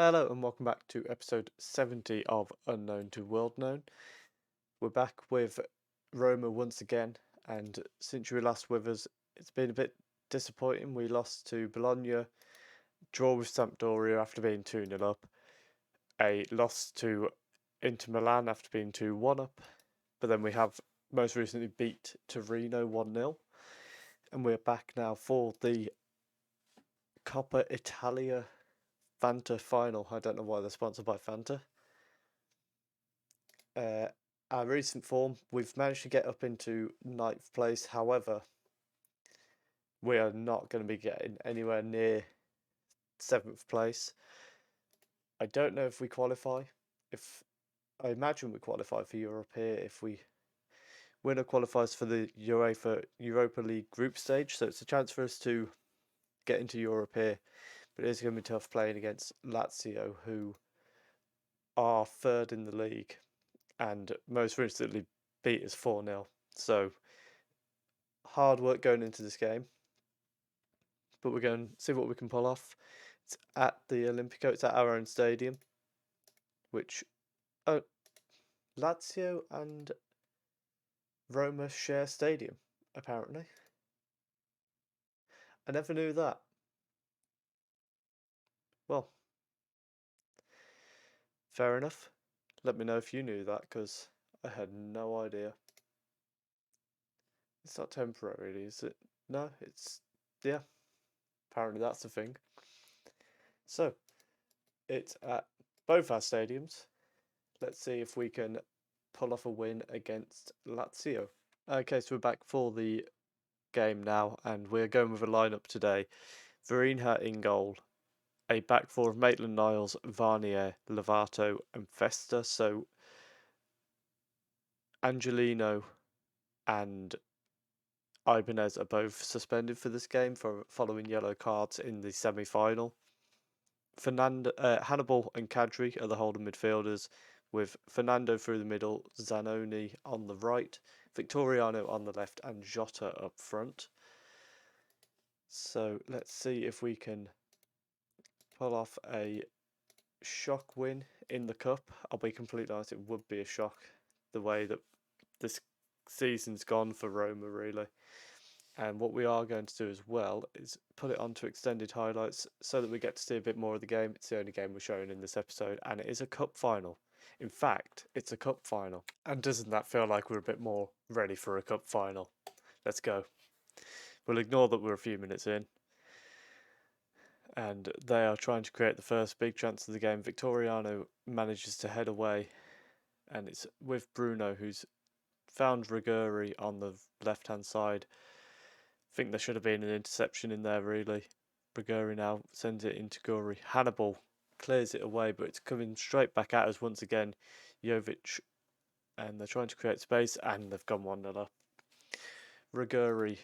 Hello and welcome back to episode 70 of Unknown to World Known. We're back with Roma once again, and since you were last with us, it's been a bit disappointing. We lost to Bologna, draw with Sampdoria after being 2-0 up, a loss to Inter Milan after being 2-1 up, but then we have most recently beat Torino 1-0, and we're back now for the Coppa Italia Fanta final. I don't know why they're sponsored by Fanta. Our recent form, we've managed to get up into 9th place. However, we are not going to be getting anywhere near 7th place. I don't know if we qualify. If I imagine we qualify for Europe here if we winner qualifies for the Europa League group stage. So it's a chance for us to get into Europe here. But it is going to be tough playing against Lazio, who are third in the league and most recently beat us 4-0. So hard work going into this game, but we're going to see what we can pull off. It's at the Olimpico, it's at our own stadium, which Lazio and Roma share stadium, apparently. I never knew that. Well, fair enough. Let me know if you knew that, because I had no idea. It's not temporary, is it? No, it's... yeah, apparently that's the thing. So, it's at both our stadiums. Let's see if we can pull off a win against Lazio. Okay, so we're back for the game now, and we're going with a lineup today. Vereenha in goal, a back four of Maitland-Niles, Varnier, Lovato, and Festa. So Angelino and Ibanez are both suspended for this game for following yellow cards in the semi-final. Hannibal and Kadri are the holding midfielders, with Fernando through the middle, Zanoni on the right, Victoriano on the left, and Jota up front. So let's see if we can pull off a shock win in the cup. I'll be completely honest, it would be a shock the way that this season's gone for Roma, really. And what we are going to do as well is put it onto extended highlights so that we get to see a bit more of the game. It's the only game we're showing in this episode, and it is a cup final. In fact, it's a cup final. And doesn't that feel like we're a bit more ready for a cup final? Let's go. We'll ignore that we're a few minutes in. And they are trying to create the first big chance of the game. Victoriano manages to head away, and it's with Bruno, who's found Riguri on the left-hand side. I think there should have been an interception in there, really. Riguri now sends it into Guri. Hannibal clears it away, but it's coming straight back at us once again. Jovic, and they're trying to create space, and they've gone 1-0 up. Riguri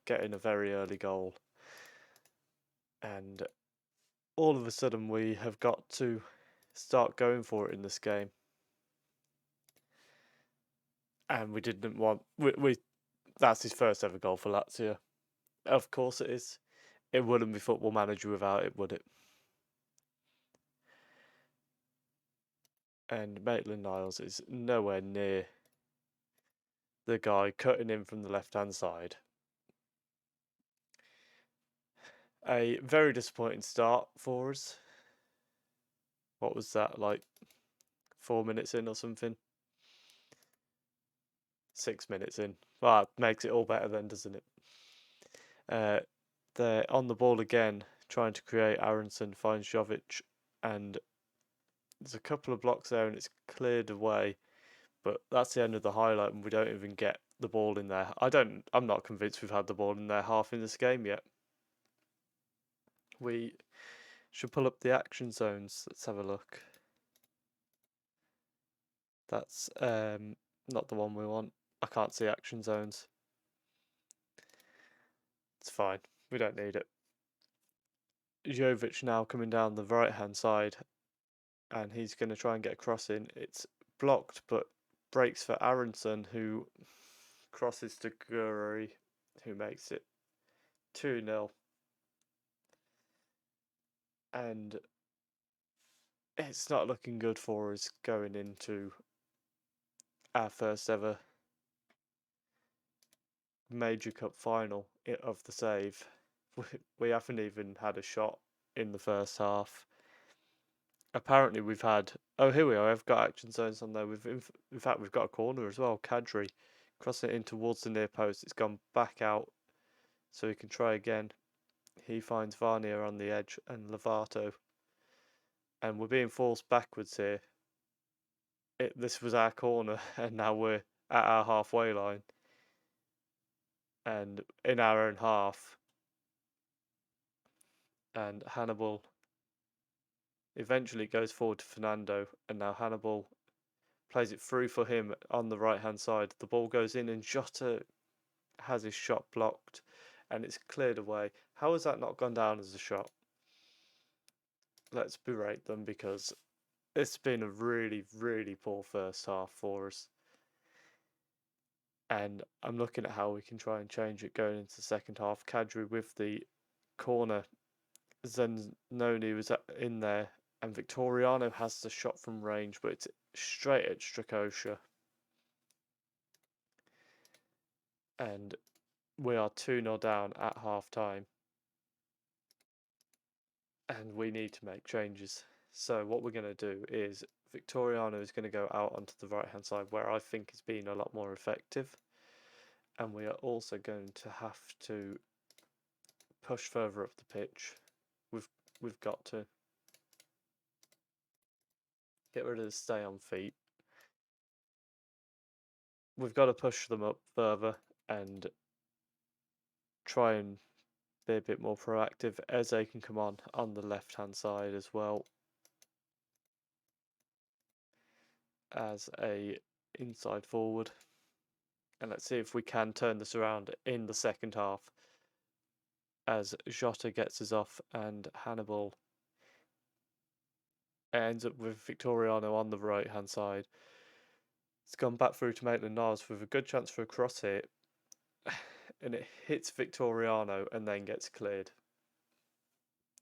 getting a very early goal. And all of a sudden we have got to start going for it in this game. And we didn't want... That's his first ever goal for Lazio. Of course it is. It wouldn't be Football Manager without it, would it? And Maitland-Niles is nowhere near the guy cutting in from the left-hand side. A very disappointing start for us. What was that, like 4 minutes in or something? 6 minutes in. Well, it makes it all better then, doesn't it? They're on the ball again, trying to create. Aronson finds Jovic, and there's a couple of blocks there, and it's cleared away. But that's the end of the highlight, and we don't even get the ball in there. I'm not convinced we've had the ball in there half in this game yet. We should pull up the action zones. Let's have a look. That's not the one we want. I can't see action zones. It's fine. We don't need it. Jovic now coming down the right-hand side, and he's going to try and get a cross in. It's blocked, but breaks for Aronson, who crosses to Guri, who makes it 2-0. And it's not looking good for us going into our first ever major cup final of the save. We haven't even had a shot in the first half. Apparently we've had, oh, here we are, I've got action zones on there. In fact, we've got a corner as well. Kadri crossing it in towards the near post. It's gone back out, so he can try again. He finds Varnier on the edge and Lovato, and we're being forced backwards here. This was our corner, and now we're at our halfway line and in our own half. And Hannibal eventually goes forward to Fernando, and now Hannibal plays it through for him on the right hand side. The ball goes in, and Jota has his shot blocked, and it's cleared away. How has that not gone down as a shot? Let's berate them, because it's been a really, really poor first half for us. And I'm looking at how we can try and change it going into the second half. Kadri with the corner. Zanoni was in there, and Victoriano has the shot from range, but it's straight at Strakosha. And we are 2-0 down at half time. And we need to make changes. So what we're going to do is Victoriano is going to go out onto the right hand side, where I think he's been a lot more effective. And we are also going to have to push further up the pitch. We've got to get rid of the stay on feet. We've got to push them up further and try and be a bit more proactive. Eze can come on the left hand side as well as a inside forward. And let's see if we can turn this around in the second half, as Jota gets us off and Hannibal ends up with Victoriano on the right hand side. It's gone back through to Maitland-Niles with a good chance for a cross here, and it hits Victoriano and then gets cleared.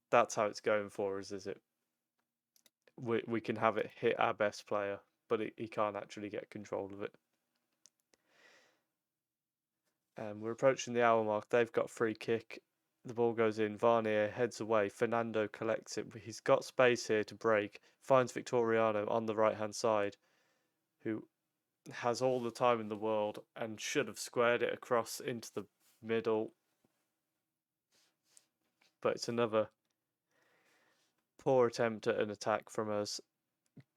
That's how it's going for us, is it? We can have it hit our best player, but he can't actually get control of it. And we're approaching the hour mark. They've got free kick. The ball goes in. Varnier heads away. Fernando collects it. He's got space here to break. Finds Victoriano on the right hand side, who has all the time in the world and should have squared it across into the middle. But it's another poor attempt at an attack from us.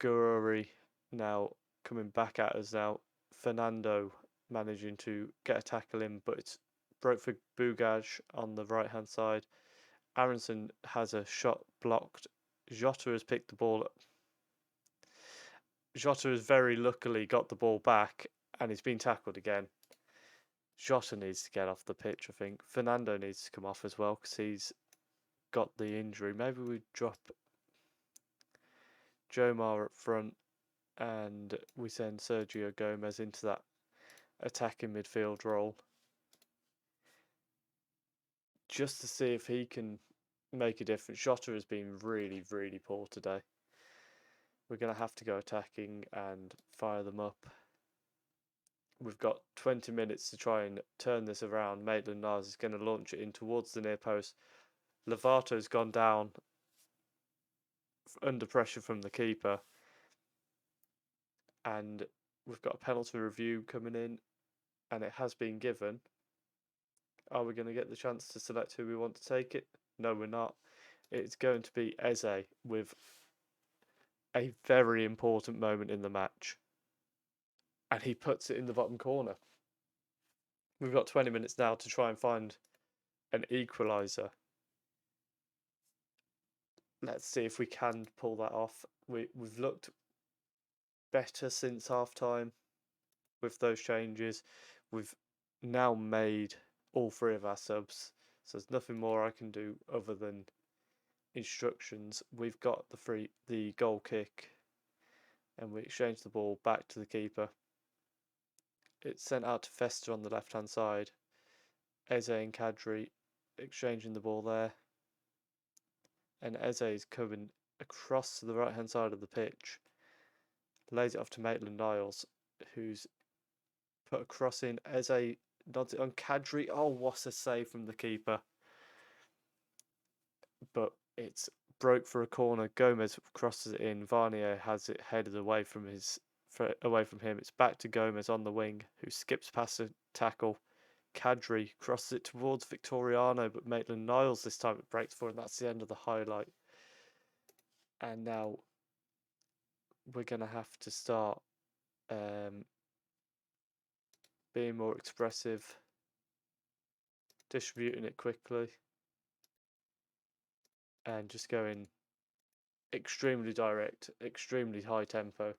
Gururi now coming back at us now. Fernando managing to get a tackle in, but it's broke for Bugaj on the right hand side. Aronson has a shot blocked. Jota has picked the ball up. Jota has very luckily got the ball back, and he's been tackled again. Jota needs to get off the pitch, I think. Fernando needs to come off as well, because he's got the injury. Maybe we drop Jomar up front and we send Sergio Gomez into that attacking midfield role, just to see if he can make a difference. Jota has been really, really poor today. We're going to have to go attacking and fire them up. We've got 20 minutes to try and turn this around. Maitland-Niles is going to launch it in towards the near post. Lovato's gone down under pressure from the keeper. And we've got a penalty review coming in, and it has been given. Are we going to get the chance to select who we want to take it? No, we're not. It's going to be Eze with a very important moment in the match. And he puts it in the bottom corner. We've got 20 minutes now to try and find an equaliser. Let's see if we can pull that off. We've looked better since half time with those changes. We've now made all three of our subs, so there's nothing more I can do other than instructions. We've got the goal kick, and we exchange the ball back to the keeper. It's sent out to Fester on the left hand side. Eze and Kadri exchanging the ball there, and Eze is coming across to the right hand side of the pitch, lays it off to Maitland-Niles, who's put a cross in. Eze nods it on Kadri. Oh, what a save from the keeper! But it's broke for a corner. Gomez crosses it in. Varnier has it headed away from him. It's back to Gomez on the wing, who skips past a tackle. Kadri crosses it towards Victoriano, but Maitland-Niles this time it breaks for him. That's the end of the highlight. And now we're going to have to start being more expressive, distributing it quickly, and just going extremely direct, extremely high tempo.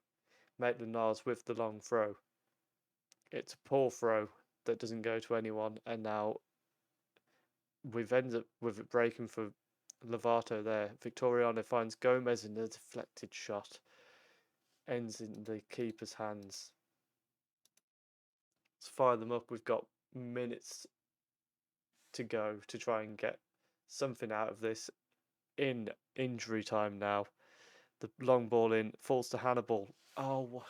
Maitland-Niles with the long throw. It's a poor throw that doesn't go to anyone, and now we've ended up with it breaking for Lovato there. Victoriano finds Gomez in a deflected shot. Ends in the keeper's hands. Let's fire them up. We've got minutes to go to try and get something out of this in injury time now. The long ball in falls to Hannibal. Oh, what?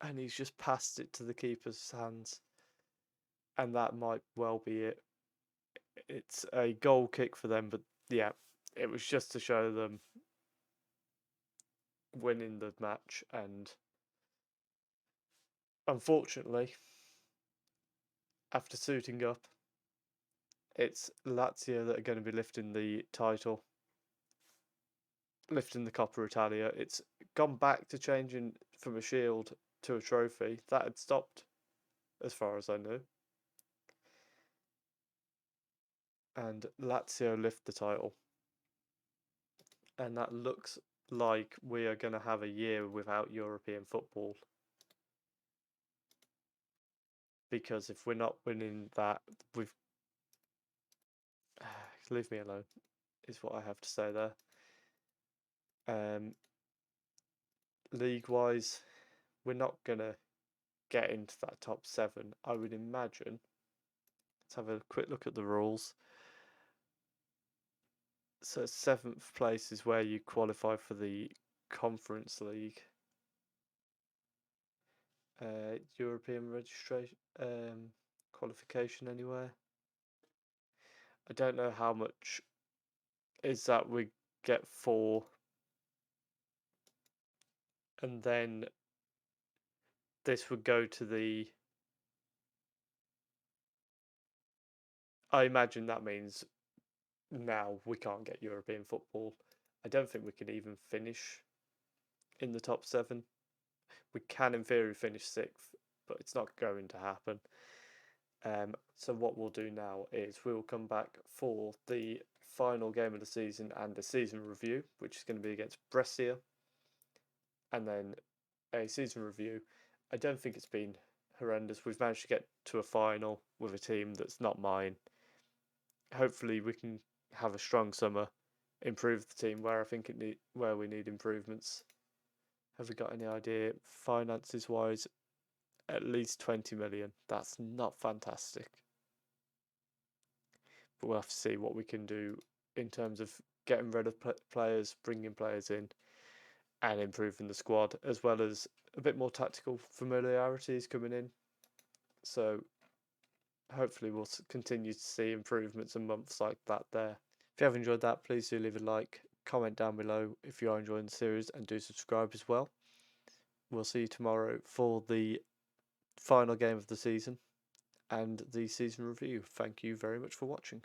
And he's just passed it to the keeper's hands. And that might well be it. It's a goal kick for them, but yeah, it was just to show them winning the match. And unfortunately, after suiting up, it's Lazio that are going to be lifting the title, lifting the Coppa Italia. It's gone back to changing from a shield to a trophy. That had stopped, as far as I know. And Lazio lift the title. And that looks like we are going to have a year without European football. Because if we're not winning that, we've... leave me alone, is what I have to say there. League-wise, we're not going to get into that top 7, I would imagine. Let's have a quick look at the rules. So 7th place is where you qualify for the Conference League. European registration, qualification anywhere. I don't know how much is that we get 4. And then this would go to the... I imagine that means now we can't get European football. I don't think we could even finish in the top 7. We can in theory finish 6th, but it's not going to happen. So what we'll do now is we'll come back for the final game of the season and the season review, which is going to be against Brescia, and then a season review. I don't think it's been horrendous. We've managed to get to a final with a team that's not mine. Hopefully we can have a strong summer, improve the team where I think where we need improvements. Have we got any idea finances wise? At least 20 million. That's not fantastic. But we'll have to see what we can do in terms of getting rid of players, bringing players in, and improving the squad, as well as a bit more tactical familiarities coming in. So hopefully we'll continue to see improvements in months like that there. If you have enjoyed that, please do leave a like, comment down below if you are enjoying the series, and do subscribe as well. We'll see you tomorrow for the final game of the season and the season review. Thank you very much for watching.